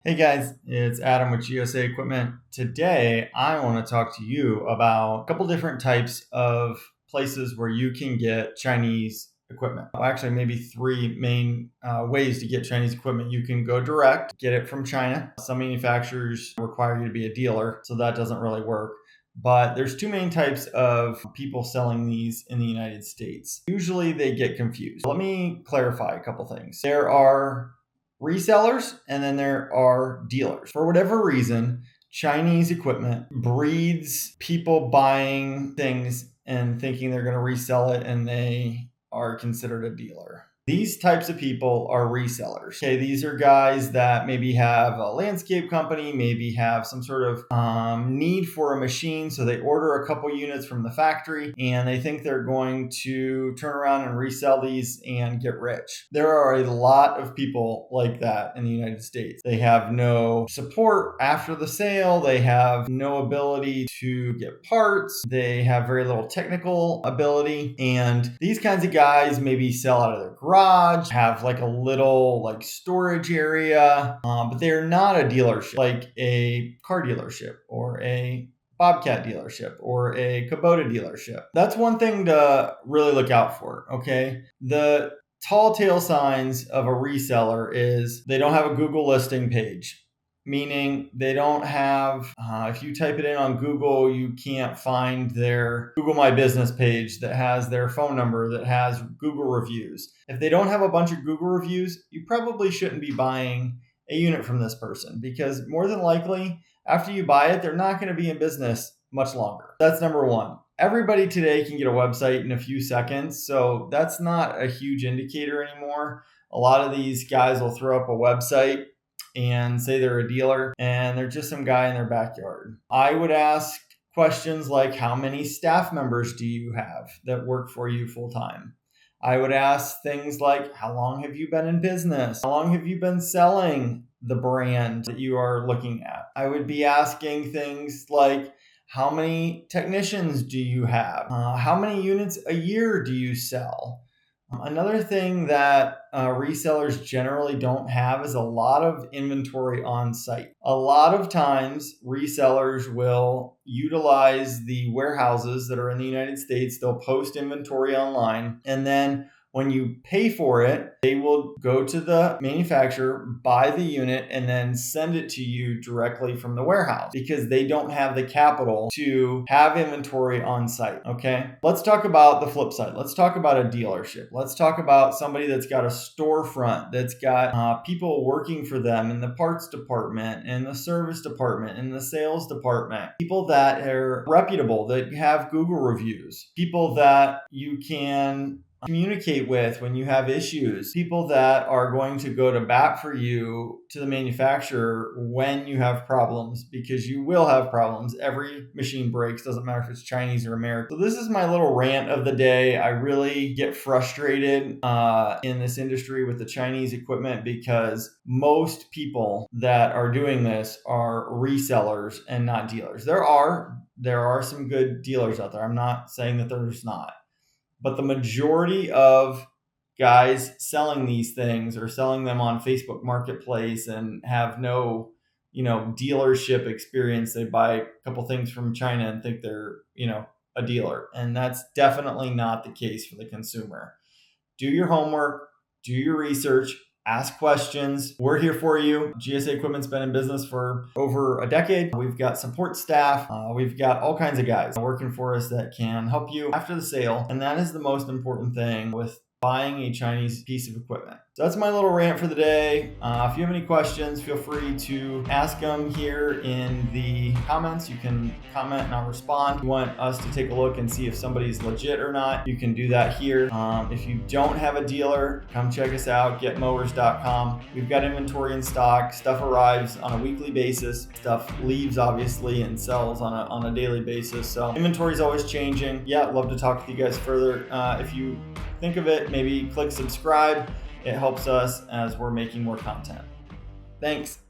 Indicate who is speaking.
Speaker 1: Hey guys, it's Adam with GSA Equipment. Today, I want to talk to you about a couple different types of places where you can get Chinese equipment. Well, actually, maybe three main ways to get Chinese equipment. You can go direct, get it from China. Some manufacturers require you to be a dealer, so that doesn't really work. But there's two main types of people selling these in the United States. Usually they get confused. Let me clarify a couple things. There are resellers and then there are dealers. For whatever reason, Chinese equipment breeds people buying things and thinking they're going to resell it, and they are considered a dealer. These types of people are resellers. Okay, these are guys that maybe have a landscape company, maybe have some sort of need for a machine. So they order a couple units from the factory and they think they're going to turn around and resell these and get rich. There are a lot of people like that in the United States. They have no support after the sale. They have no ability to get parts. They have very little technical ability. And these kinds of guys maybe sell out of their garage, have like a little like storage area, but they're not a dealership like a car dealership or a Bobcat dealership or a Kubota dealership. That's one thing to really look out for, okay? The tall tale signs of a reseller is they don't have a Google listing page. Meaning they don't have, if you type it in on Google, you can't find their Google My Business page that has their phone number, that has Google reviews. If they don't have a bunch of Google reviews, you probably shouldn't be buying a unit from this person, because more than likely, after you buy it, they're not going to be in business much longer. That's number one. Everybody today can get a website in a few seconds, so that's not a huge indicator anymore. A lot of these guys will throw up a website and say they're a dealer and they're just some guy in their backyard. I would ask questions like, how many staff members do you have that work for you full time? I would ask things like, how long have you been in business? How long have you been selling the brand that you are looking at? I would be asking things like, how many technicians do you have? How many units a year do you sell? Another thing that resellers generally don't have is a lot of inventory on site. A lot of times, resellers will utilize the warehouses that are in the United States. They'll post inventory online, and then when you pay for it, they will go to the manufacturer, buy the unit, and then send it to you directly from the warehouse, because they don't have the capital to have inventory on site. Okay, let's talk about the flip side. Let's talk about a dealership. Let's talk about somebody that's got a storefront, that's got people working for them in the parts department, in the service department, in the sales department, people that are reputable, that have Google reviews, people that you can communicate with when you have issues, people that are going to go to bat for you to the manufacturer when you have problems, because you will have problems. Every machine breaks, doesn't matter if it's Chinese or American. So this is my little rant of the day. I really get frustrated in this industry with the Chinese equipment, because most people that are doing this are resellers and not dealers. There are some good dealers out there. I'm not saying that there's not. But the majority of guys selling these things are selling them on Facebook Marketplace and have no, dealership experience. They buy a couple things from China and think they're, a dealer. And that's definitely not the case for the consumer. Do your homework, do your research, ask questions. We're here for you. GSA Equipment's been in business for over a decade. We've got support staff. We've got all kinds of guys working for us that can help you after the sale. And that is the most important thing with buying a Chinese piece of equipment. So that's my little rant for the day. If you have any questions, feel free to ask them here in the comments. You can comment and I'll respond. If you want us to take a look and see if somebody's legit or not, you can do that here. If you don't have a dealer, come check us out, getmowers.com. We've got inventory in stock. Stuff arrives on a weekly basis. Stuff leaves, obviously, and sells on a daily basis. So inventory is always changing. Yeah, I'd love to talk with you guys further. If you think of it, maybe click subscribe. It helps us as we're making more content. Thanks.